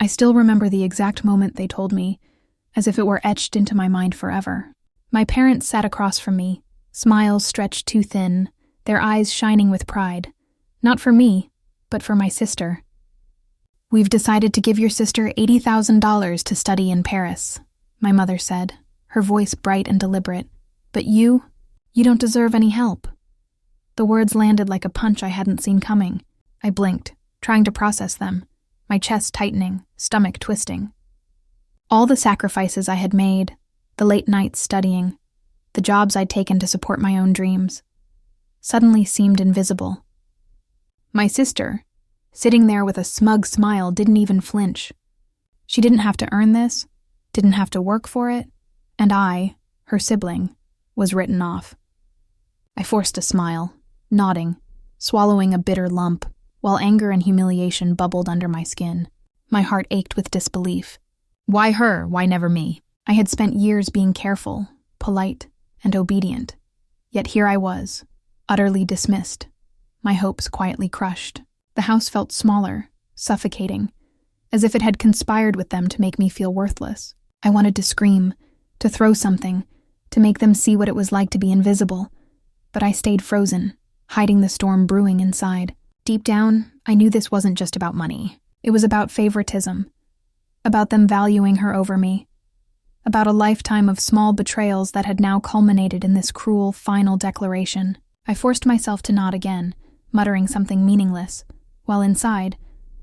I still remember the exact moment they told me, as if it were etched into my mind forever. My parents sat across from me, smiles stretched too thin, their eyes shining with pride. Not for me, but for my sister. "We've decided to give your sister $80,000 to study in Paris," my mother said, her voice bright and deliberate. "But you don't deserve any help." The words landed like a punch I hadn't seen coming. I blinked, trying to process them, my chest tightening, stomach twisting. All the sacrifices I had made, the late nights studying, the jobs I'd taken to support my own dreams, suddenly seemed invisible. My sister, sitting there with a smug smile, didn't even flinch. She didn't have to earn this, didn't have to work for it, and I, her sibling, was written off. I forced a smile, nodding, swallowing a bitter lump, while anger and humiliation bubbled under my skin. My heart ached with disbelief. Why her? Why never me? I had spent years being careful, polite, and obedient. Yet here I was, utterly dismissed, my hopes quietly crushed. The house felt smaller, suffocating, as if it had conspired with them to make me feel worthless. I wanted to scream, to throw something, to make them see what it was like to be invisible. But I stayed frozen, hiding the storm brewing inside. Deep down, I knew this wasn't just about money. It was about favoritism, about them valuing her over me, about a lifetime of small betrayals that had now culminated in this cruel, final declaration. I forced myself to nod again, muttering something meaningless, while inside,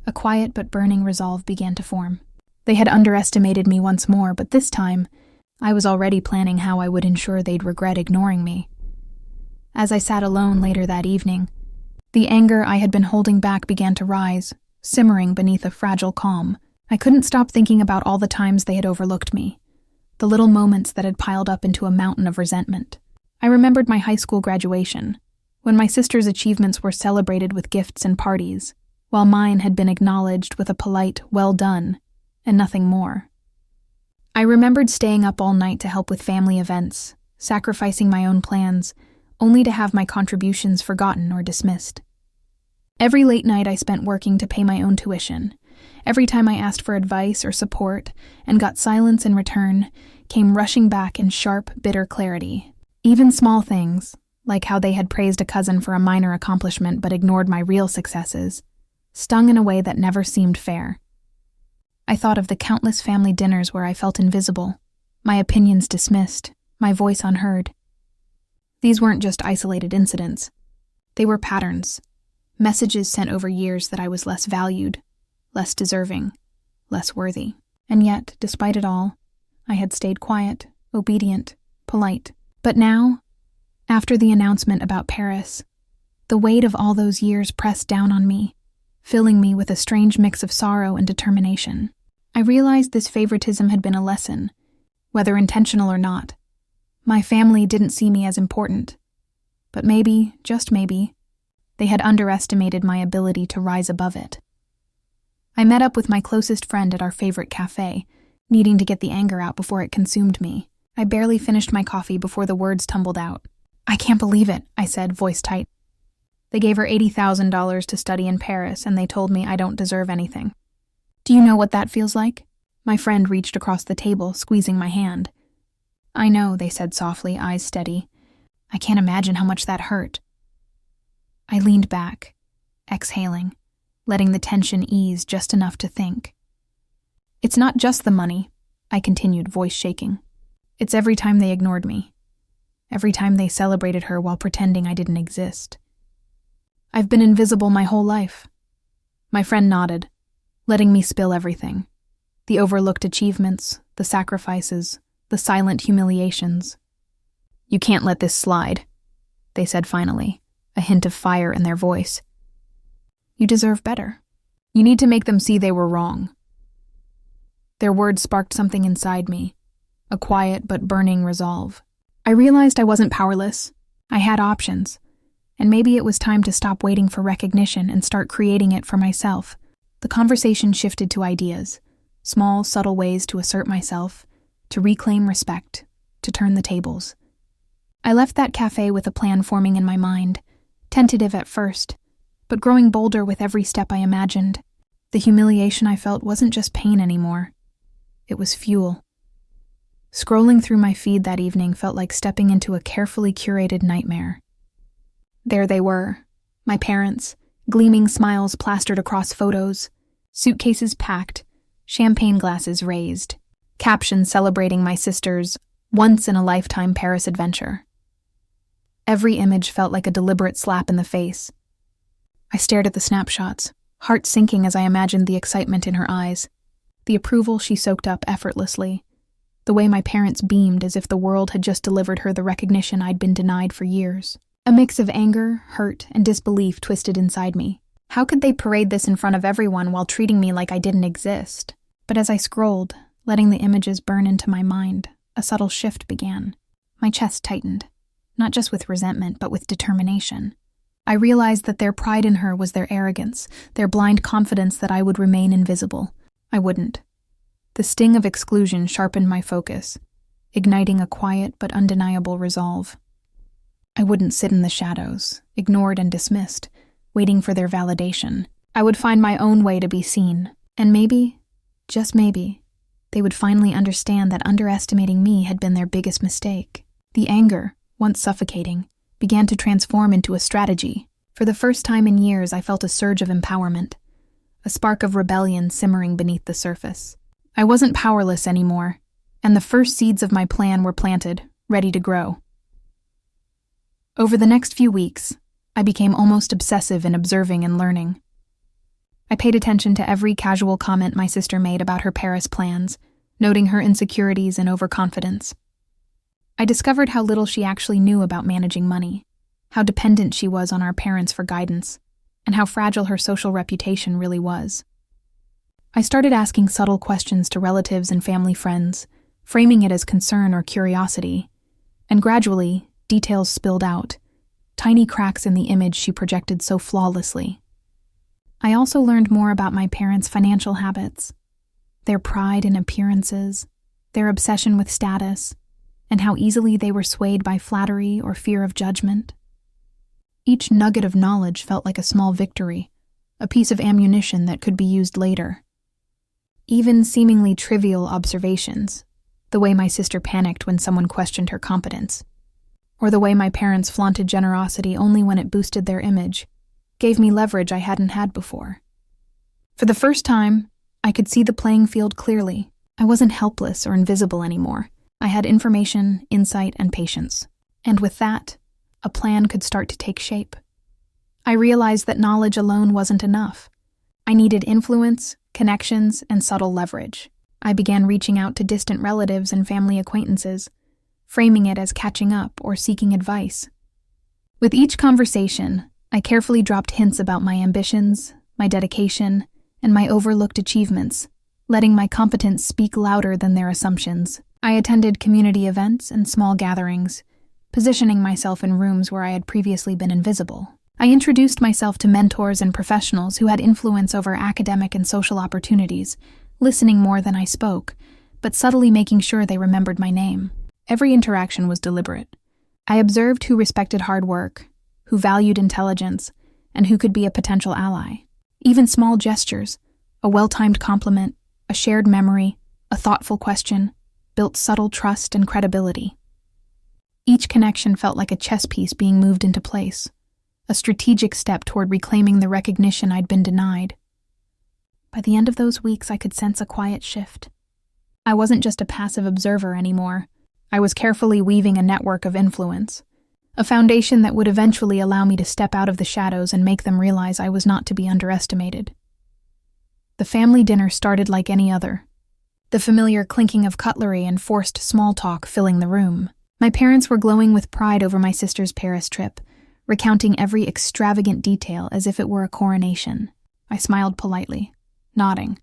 a quiet but burning resolve began to form. They had underestimated me once more, but this time, I was already planning how I would ensure they'd regret ignoring me. As I sat alone later that evening, the anger I had been holding back began to rise, simmering beneath a fragile calm. I couldn't stop thinking about all the times they had overlooked me, the little moments that had piled up into a mountain of resentment. I remembered my high school graduation, when my sister's achievements were celebrated with gifts and parties, while mine had been acknowledged with a polite, "well done," and nothing more. I remembered staying up all night to help with family events, sacrificing my own plans, only to have my contributions forgotten or dismissed. Every late night I spent working to pay my own tuition. Every time I asked for advice or support and got silence in return, came rushing back in sharp, bitter clarity. Even small things, like how they had praised a cousin for a minor accomplishment but ignored my real successes, stung in a way that never seemed fair. I thought of the countless family dinners where I felt invisible, my opinions dismissed, my voice unheard. These weren't just isolated incidents. They were patterns, messages sent over years that I was less valued, less deserving, less worthy. And yet, despite it all, I had stayed quiet, obedient, polite. But now, after the announcement about Paris, the weight of all those years pressed down on me, filling me with a strange mix of sorrow and determination. I realized this favoritism had been a lesson, whether intentional or not. My family didn't see me as important, but maybe, just maybe, they had underestimated my ability to rise above it. I met up with my closest friend at our favorite cafe, needing to get the anger out before it consumed me. I barely finished my coffee before the words tumbled out. "I can't believe it," I said, voice tight. "They gave her $80,000 to study in Paris, and they told me I don't deserve anything. Do you know what that feels like?" My friend reached across the table, squeezing my hand. "I know," they said softly, eyes steady. "I can't imagine how much that hurt." I leaned back, exhaling, letting the tension ease just enough to think. "It's not just the money," I continued, voice shaking. "It's every time they ignored me. Every time they celebrated her while pretending I didn't exist. I've been invisible my whole life." My friend nodded, letting me spill everything. The overlooked achievements, the sacrifices, the silent humiliations. "You can't let this slide," they said finally, a hint of fire in their voice. "You deserve better. You need to make them see they were wrong." Their words sparked something inside me, a quiet but burning resolve. I realized I wasn't powerless. I had options, and maybe it was time to stop waiting for recognition and start creating it for myself. The conversation shifted to ideas, small, subtle ways to assert myself, to reclaim respect, to turn the tables. I left that cafe with a plan forming in my mind, tentative at first, but growing bolder with every step I imagined. The humiliation I felt wasn't just pain anymore. It was fuel. Scrolling through my feed that evening felt like stepping into a carefully curated nightmare. There they were, my parents, gleaming smiles plastered across photos, suitcases packed, champagne glasses raised, captions celebrating my sister's once-in-a-lifetime Paris adventure. Every image felt like a deliberate slap in the face. I stared at the snapshots, heart sinking as I imagined the excitement in her eyes, the approval she soaked up effortlessly, the way my parents beamed as if the world had just delivered her the recognition I'd been denied for years. A mix of anger, hurt, and disbelief twisted inside me. How could they parade this in front of everyone while treating me like I didn't exist? But as I scrolled, letting the images burn into my mind, a subtle shift began. My chest tightened, not just with resentment, but with determination. I realized that their pride in her was their arrogance, their blind confidence that I would remain invisible. I wouldn't. The sting of exclusion sharpened my focus, igniting a quiet but undeniable resolve. I wouldn't sit in the shadows, ignored and dismissed, waiting for their validation. I would find my own way to be seen, and maybe, just maybe, they would finally understand that underestimating me had been their biggest mistake. The anger, once suffocating, began to transform into a strategy. For the first time in years, I felt a surge of empowerment, a spark of rebellion simmering beneath the surface. I wasn't powerless anymore, and the first seeds of my plan were planted, ready to grow. Over the next few weeks, I became almost obsessive in observing and learning. I paid attention to every casual comment my sister made about her Paris plans, noting her insecurities and overconfidence. I discovered how little she actually knew about managing money, how dependent she was on our parents for guidance, and how fragile her social reputation really was. I started asking subtle questions to relatives and family friends, framing it as concern or curiosity, and gradually, details spilled out, tiny cracks in the image she projected so flawlessly. I also learned more about my parents' financial habits, their pride in appearances, their obsession with status, and how easily they were swayed by flattery or fear of judgment. Each nugget of knowledge felt like a small victory, a piece of ammunition that could be used later. Even seemingly trivial observations, the way my sister panicked when someone questioned her competence, or the way my parents flaunted generosity only when it boosted their image, gave me leverage I hadn't had before. For the first time, I could see the playing field clearly. I wasn't helpless or invisible anymore. I had information, insight, and patience. And with that, a plan could start to take shape. I realized that knowledge alone wasn't enough. I needed influence, connections, and subtle leverage. I began reaching out to distant relatives and family acquaintances, framing it as catching up or seeking advice. With each conversation, I carefully dropped hints about my ambitions, my dedication, and my overlooked achievements, letting my competence speak louder than their assumptions. I attended community events and small gatherings, positioning myself in rooms where I had previously been invisible. I introduced myself to mentors and professionals who had influence over academic and social opportunities, listening more than I spoke, but subtly making sure they remembered my name. Every interaction was deliberate. I observed who respected hard work, who valued intelligence, and who could be a potential ally. Even small gestures, a well-timed compliment, a shared memory, a thoughtful question, built subtle trust and credibility. Each connection felt like a chess piece being moved into place, a strategic step toward reclaiming the recognition I'd been denied. By the end of those weeks, I could sense a quiet shift. I wasn't just a passive observer anymore. I was carefully weaving a network of influence, a foundation that would eventually allow me to step out of the shadows and make them realize I was not to be underestimated. The family dinner started like any other, the familiar clinking of cutlery and forced small talk filling the room. My parents were glowing with pride over my sister's Paris trip, recounting every extravagant detail as if it were a coronation. I smiled politely, nodding,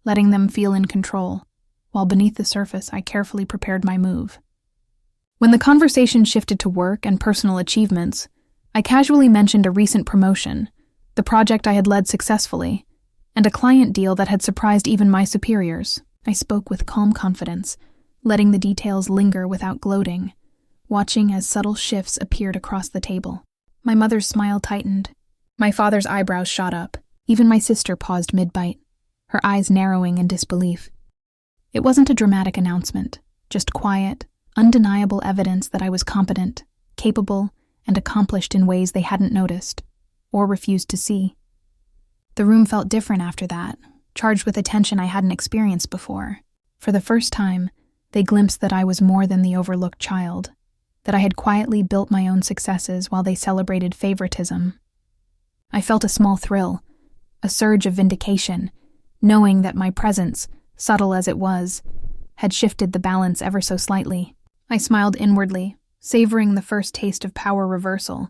letting them feel in control, while beneath the surface I carefully prepared my move. When the conversation shifted to work and personal achievements, I casually mentioned a recent promotion, the project I had led successfully, and a client deal that had surprised even my superiors. I spoke with calm confidence, letting the details linger without gloating, watching as subtle shifts appeared across the table. My mother's smile tightened. My father's eyebrows shot up. Even my sister paused mid-bite. her eyes narrowing in disbelief. It wasn't a dramatic announcement, just quiet, undeniable evidence that I was competent, capable, and accomplished in ways they hadn't noticed, or refused to see. The room felt different after that, charged with attention I hadn't experienced before. For the first time, they glimpsed that I was more than the overlooked child, that I had quietly built my own successes while they celebrated favoritism. I felt a small thrill, a surge of vindication, knowing that my presence, subtle as it was, had shifted the balance ever so slightly. I smiled inwardly, savoring the first taste of power reversal,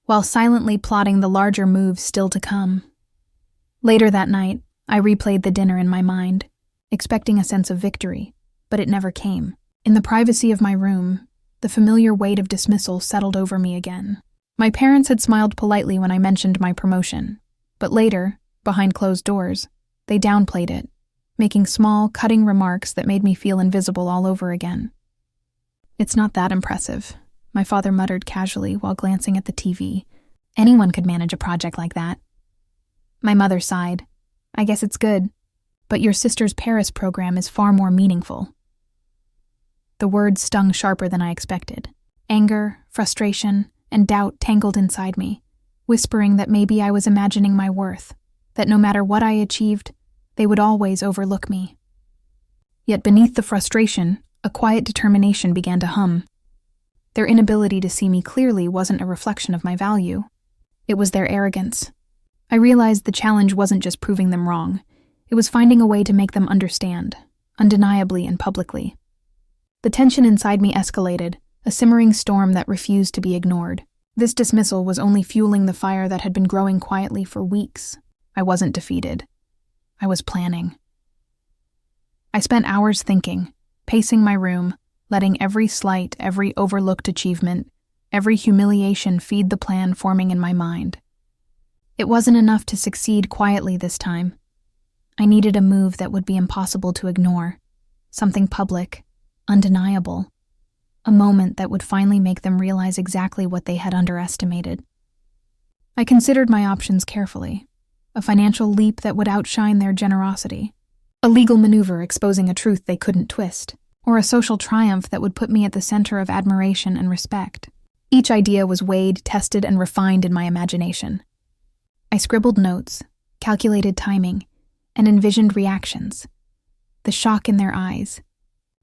while silently plotting the larger moves still to come. Later that night, I replayed the dinner in my mind, expecting a sense of victory, but it never came. In the privacy of my room, the familiar weight of dismissal settled over me again. My parents had smiled politely when I mentioned my promotion, but later, behind closed doors, they downplayed it, making small, cutting remarks that made me feel invisible all over again. "It's not that impressive," my father muttered casually while glancing at the TV. "Anyone could manage a project like that." My mother sighed. "I guess it's good, but your sister's Paris program is far more meaningful." The words stung sharper than I expected. Anger, frustration, and doubt tangled inside me, whispering that maybe I was imagining my worth, that no matter what I achieved, they would always overlook me. Yet beneath the frustration, a quiet determination began to hum. Their inability to see me clearly wasn't a reflection of my value. It was their arrogance. I realized the challenge wasn't just proving them wrong. It was finding a way to make them understand, undeniably and publicly. The tension inside me escalated, a simmering storm that refused to be ignored. This dismissal was only fueling the fire that had been growing quietly for weeks. I wasn't defeated. I was planning. I spent hours thinking, pacing my room, letting every slight, every overlooked achievement, every humiliation feed the plan forming in my mind. It wasn't enough to succeed quietly this time. I needed a move that would be impossible to ignore, something public, undeniable, a moment that would finally make them realize exactly what they had underestimated. I considered my options carefully. A financial leap that would outshine their generosity, a legal maneuver exposing a truth they couldn't twist, or a social triumph that would put me at the center of admiration and respect. Each idea was weighed, tested, and refined in my imagination. I scribbled notes, calculated timing, and envisioned reactions. The shock in their eyes,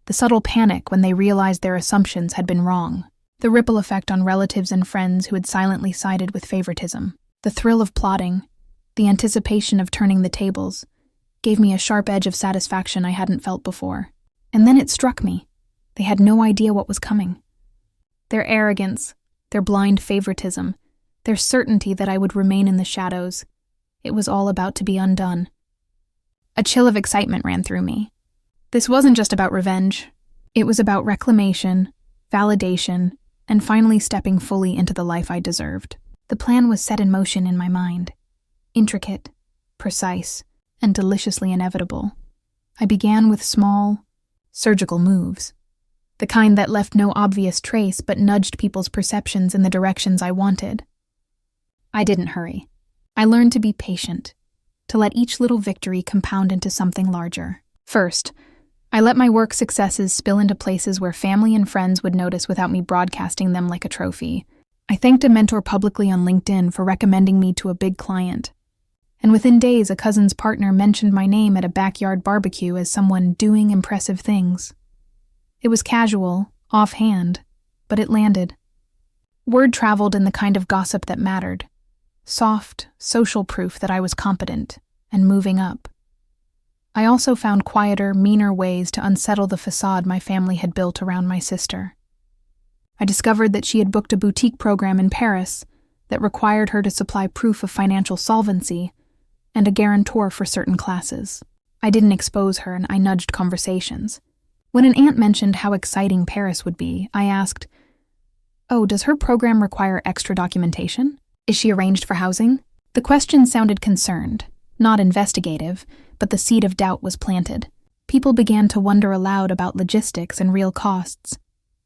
the subtle panic when they realized their assumptions had been wrong, the ripple effect on relatives and friends who had silently sided with favoritism, the thrill of plotting, the anticipation of turning the tables, gave me a sharp edge of satisfaction I hadn't felt before. And then it struck me. They had no idea what was coming. Their arrogance, their blind favoritism, their certainty that I would remain in the shadows. It was all about to be undone. A chill of excitement ran through me. This wasn't just about revenge. It was about reclamation, validation, and finally stepping fully into the life I deserved. The plan was set in motion in my mind. Intricate, precise, and deliciously inevitable. I began with small, surgical moves, the kind that left no obvious trace but nudged people's perceptions in the directions I wanted. I didn't hurry. I learned to be patient, to let each little victory compound into something larger. First, I let my work successes spill into places where family and friends would notice without me broadcasting them like a trophy. I thanked a mentor publicly on LinkedIn for recommending me to a big client. And within days, a cousin's partner mentioned my name at a backyard barbecue as someone doing impressive things. It was casual, offhand, but it landed. Word traveled in the kind of gossip that mattered. Soft, social proof that I was competent and moving up. I also found quieter, meaner ways to unsettle the facade my family had built around my sister. I discovered that she had booked a boutique program in Paris that required her to supply proof of financial solvency and a guarantor for certain classes. I didn't expose her, and I nudged conversations. When an aunt mentioned how exciting Paris would be, I asked, "Oh, does her program require extra documentation? Is she arranged for housing?" The question sounded concerned, not investigative, but the seed of doubt was planted. People began to wonder aloud about logistics and real costs,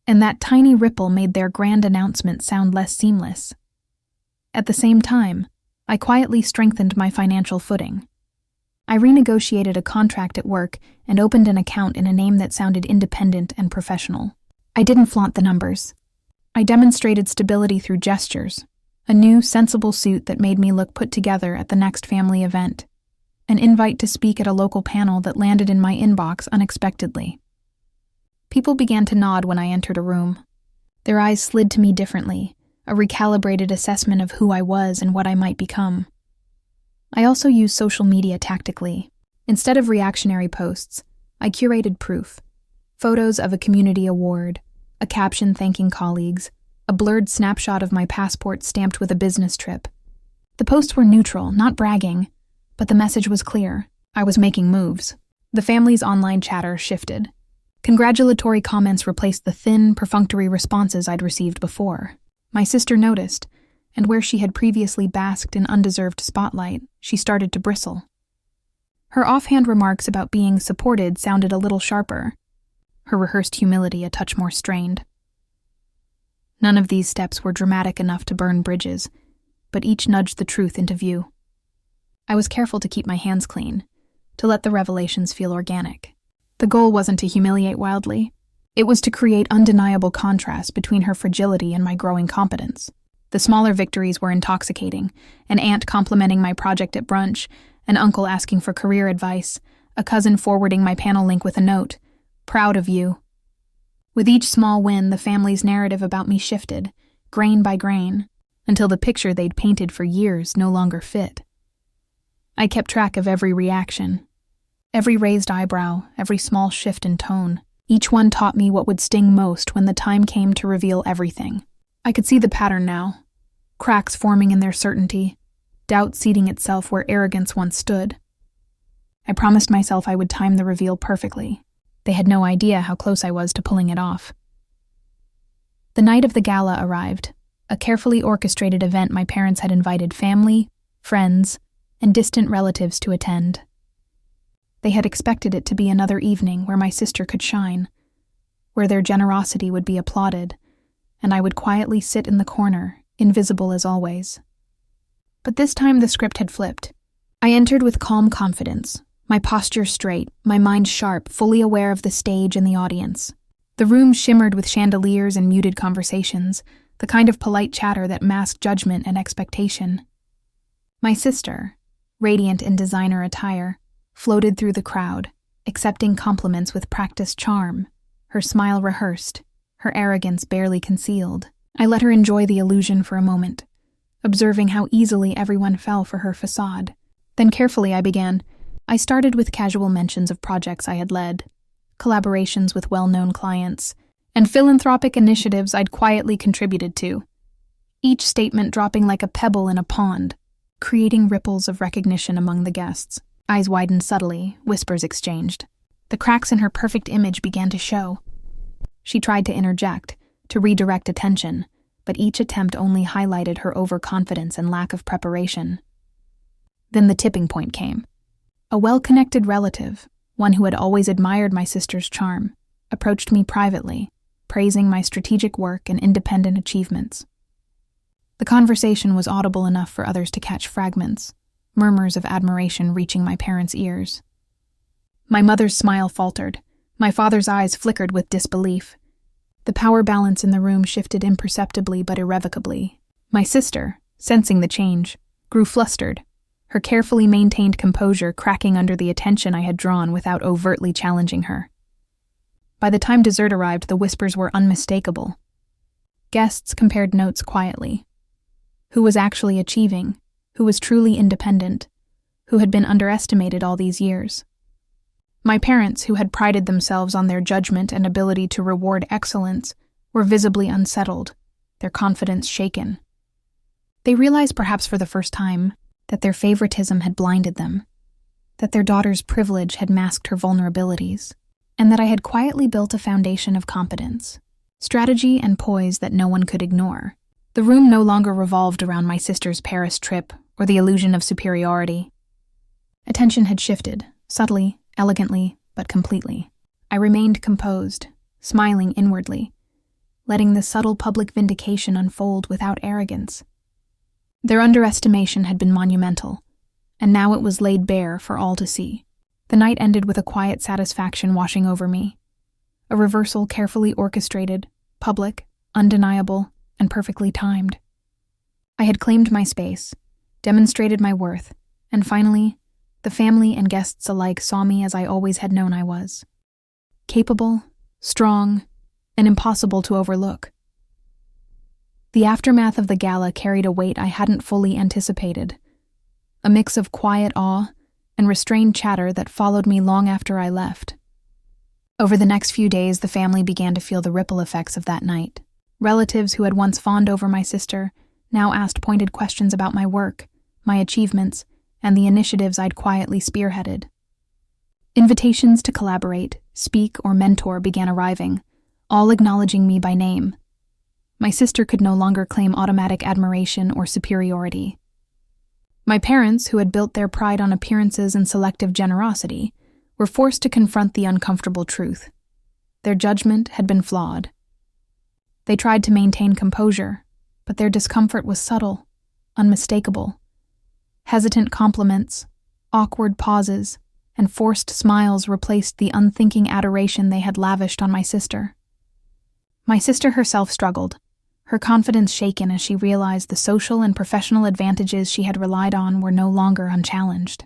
and that tiny ripple made their grand announcement sound less seamless. At the same time, I quietly strengthened my financial footing. I renegotiated a contract at work and opened an account in a name that sounded independent and professional. I didn't flaunt the numbers. I demonstrated stability through gestures, a new, sensible suit that made me look put together at the next family event, an invite to speak at a local panel that landed in my inbox unexpectedly. People began to nod when I entered a room. Their eyes slid to me differently, a recalibrated assessment of who I was and what I might become. I also used social media tactically. Instead of reactionary posts, I curated proof. Photos of a community award, a caption thanking colleagues, a blurred snapshot of my passport stamped with a business trip. The posts were neutral, not bragging, but the message was clear. I was making moves. The family's online chatter shifted. Congratulatory comments replaced the thin, perfunctory responses I'd received before. My sister noticed, and where she had previously basked in undeserved spotlight, she started to bristle. Her offhand remarks about being supported sounded a little sharper, her rehearsed humility a touch more strained. None of these steps were dramatic enough to burn bridges, but each nudged the truth into view. I was careful to keep my hands clean, to let the revelations feel organic. The goal wasn't to humiliate wildly. It was to create undeniable contrast between her fragility and my growing competence. The smaller victories were intoxicating, an aunt complimenting my project at brunch, an uncle asking for career advice, a cousin forwarding my panel link with a note, "Proud of you." With each small win, the family's narrative about me shifted, grain by grain, until the picture they'd painted for years no longer fit. I kept track of every reaction, every raised eyebrow, every small shift in tone. Each one taught me what would sting most when the time came to reveal everything. I could see the pattern now, cracks forming in their certainty, doubt seating itself where arrogance once stood. I promised myself I would time the reveal perfectly. They had no idea how close I was to pulling it off. The night of the gala arrived, a carefully orchestrated event my parents had invited family, friends, and distant relatives to attend. They had expected it to be another evening where my sister could shine, where their generosity would be applauded, and I would quietly sit in the corner, invisible as always. But this time the script had flipped. I entered with calm confidence, my posture straight, my mind sharp, fully aware of the stage and the audience. The room shimmered with chandeliers and muted conversations, the kind of polite chatter that masked judgment and expectation. My sister, radiant in designer attire, floated through the crowd, accepting compliments with practiced charm, her smile rehearsed, her arrogance barely concealed. I let her enjoy the illusion for a moment, observing how easily everyone fell for her facade. Then carefully I began. I started with casual mentions of projects I had led, collaborations with well-known clients, and philanthropic initiatives I'd quietly contributed to, each statement dropping like a pebble in a pond, creating ripples of recognition among the guests. Eyes widened subtly, whispers exchanged. The cracks in her perfect image began to show. She tried to interject, to redirect attention, but each attempt only highlighted her overconfidence and lack of preparation. Then the tipping point came. A well-connected relative, one who had always admired my sister's charm, approached me privately, praising my strategic work and independent achievements. The conversation was audible enough for others to catch fragments, murmurs of admiration reaching my parents' ears. My mother's smile faltered. My father's eyes flickered with disbelief. The power balance in the room shifted imperceptibly but irrevocably. My sister, sensing the change, grew flustered, her carefully maintained composure cracking under the attention I had drawn without overtly challenging her. By the time dessert arrived, the whispers were unmistakable. Guests compared notes quietly. Who was actually achieving? Who was truly independent? Who had been underestimated all these years? My parents, who had prided themselves on their judgment and ability to reward excellence, were visibly unsettled, their confidence shaken. They realized, perhaps for the first time, that their favoritism had blinded them, that their daughter's privilege had masked her vulnerabilities, and that I had quietly built a foundation of competence, strategy, and poise that no one could ignore. The room no longer revolved around my sister's Paris trip or the illusion of superiority. Attention had shifted, subtly, elegantly, but completely. I remained composed, smiling inwardly, letting the subtle public vindication unfold without arrogance. Their underestimation had been monumental, and now it was laid bare for all to see. The night ended with a quiet satisfaction washing over me. A reversal carefully orchestrated, public, undeniable, and perfectly timed. I had claimed my space, demonstrated my worth, and finally, the family and guests alike saw me as I always had known I was. Capable, strong, and impossible to overlook. The aftermath of the gala carried a weight I hadn't fully anticipated, a mix of quiet awe and restrained chatter that followed me long after I left. Over the next few days, the family began to feel the ripple effects of that night. Relatives who had once fawned over my sister now asked pointed questions about my work, my achievements, and the initiatives I'd quietly spearheaded. Invitations to collaborate, speak, or mentor began arriving, all acknowledging me by name. My sister could no longer claim automatic admiration or superiority. My parents, who had built their pride on appearances and selective generosity, were forced to confront the uncomfortable truth. Their judgment had been flawed. They tried to maintain composure, but their discomfort was subtle, unmistakable. Hesitant compliments, awkward pauses, and forced smiles replaced the unthinking adoration they had lavished on my sister. My sister herself struggled, her confidence shaken as she realized the social and professional advantages she had relied on were no longer unchallenged.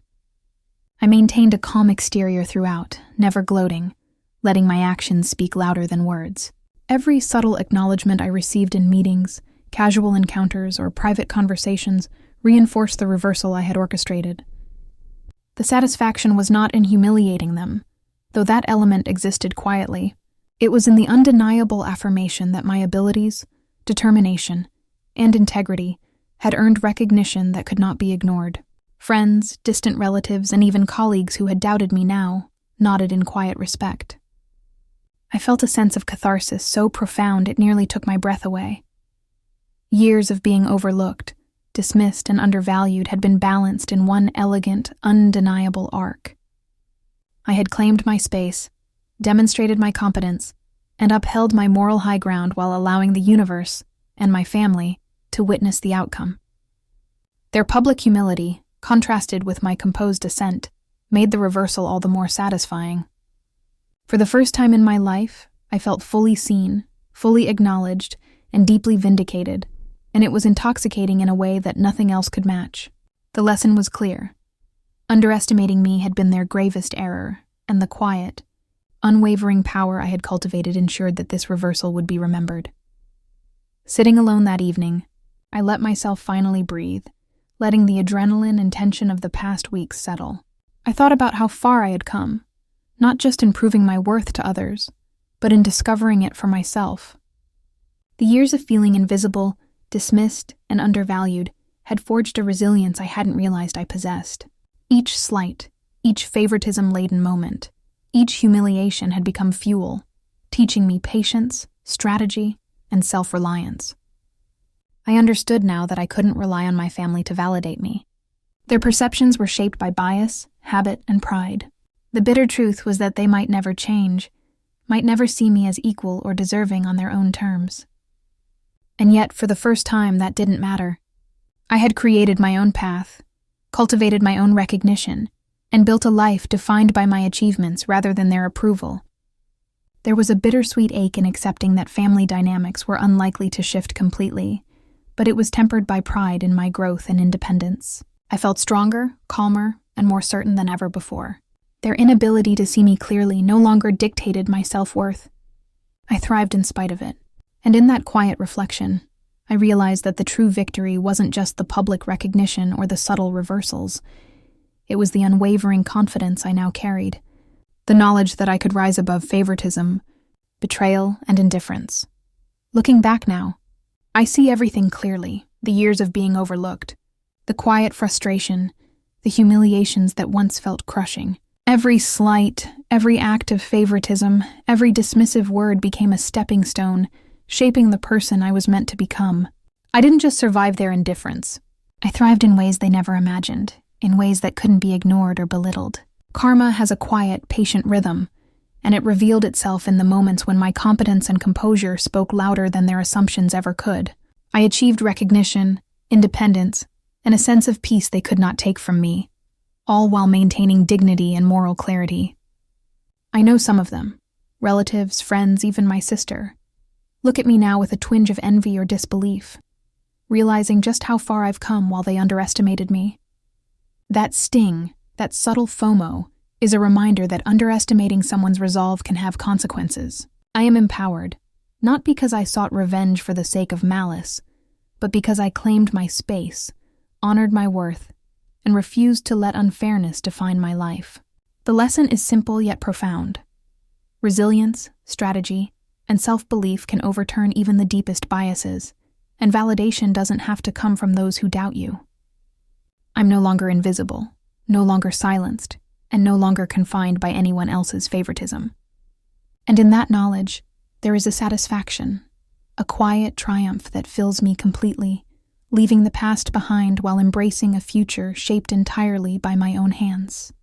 I maintained a calm exterior throughout, never gloating, letting my actions speak louder than words. Every subtle acknowledgement I received in meetings, casual encounters, or private conversations reinforced the reversal I had orchestrated. The satisfaction was not in humiliating them, though that element existed quietly. It was in the undeniable affirmation that my abilities, determination, and integrity had earned recognition that could not be ignored. Friends, distant relatives, and even colleagues who had doubted me now nodded in quiet respect. I felt a sense of catharsis so profound it nearly took my breath away. Years of being overlooked, dismissed, and undervalued had been balanced in one elegant, undeniable arc. I had claimed my space, demonstrated my competence, and upheld my moral high ground while allowing the universe, and my family, to witness the outcome. Their public humility, contrasted with my composed ascent, made the reversal all the more satisfying. For the first time in my life, I felt fully seen, fully acknowledged, and deeply vindicated, and it was intoxicating in a way that nothing else could match. The lesson was clear. Underestimating me had been their gravest error, and the quiet, unwavering power I had cultivated ensured that this reversal would be remembered. Sitting alone that evening, I let myself finally breathe, letting the adrenaline and tension of the past weeks settle. I thought about how far I had come, not just in proving my worth to others, but in discovering it for myself. The years of feeling invisible, dismissed, and undervalued had forged a resilience I hadn't realized I possessed. Each slight, each favoritism-laden moment, each humiliation had become fuel, teaching me patience, strategy, and self-reliance. I understood now that I couldn't rely on my family to validate me. Their perceptions were shaped by bias, habit, and pride. The bitter truth was that they might never change, might never see me as equal or deserving on their own terms. And yet, for the first time, that didn't matter. I had created my own path, cultivated my own recognition, and built a life defined by my achievements rather than their approval. There was a bittersweet ache in accepting that family dynamics were unlikely to shift completely, but it was tempered by pride in my growth and independence. I felt stronger, calmer, and more certain than ever before. Their inability to see me clearly no longer dictated my self-worth. I thrived in spite of it, and in that quiet reflection, I realized that the true victory wasn't just the public recognition or the subtle reversals. It was the unwavering confidence I now carried, the knowledge that I could rise above favoritism, betrayal, and indifference. Looking back now, I see everything clearly, the years of being overlooked, the quiet frustration, the humiliations that once felt crushing. Every slight, every act of favoritism, every dismissive word became a stepping stone, shaping the person I was meant to become. I didn't just survive their indifference. I thrived in ways they never imagined, in ways that couldn't be ignored or belittled. Karma has a quiet, patient rhythm, and it revealed itself in the moments when my competence and composure spoke louder than their assumptions ever could. I achieved recognition, independence, and a sense of peace they could not take from me. all while maintaining dignity and moral clarity. I know some of them, relatives, friends, even my sister. Look at me now with a twinge of envy or disbelief, realizing just how far I've come while they underestimated me. That sting, that subtle FOMO, is a reminder that underestimating someone's resolve can have consequences. I am empowered, not because I sought revenge for the sake of malice, but because I claimed my space, honored my worth, and refused to let unfairness define my life. The lesson is simple yet profound. Resilience, strategy, and self-belief can overturn even the deepest biases, and validation doesn't have to come from those who doubt you. I'm no longer invisible, no longer silenced, and no longer confined by anyone else's favoritism. And in that knowledge, there is a satisfaction, a quiet triumph that fills me completely, leaving the past behind while embracing a future shaped entirely by my own hands.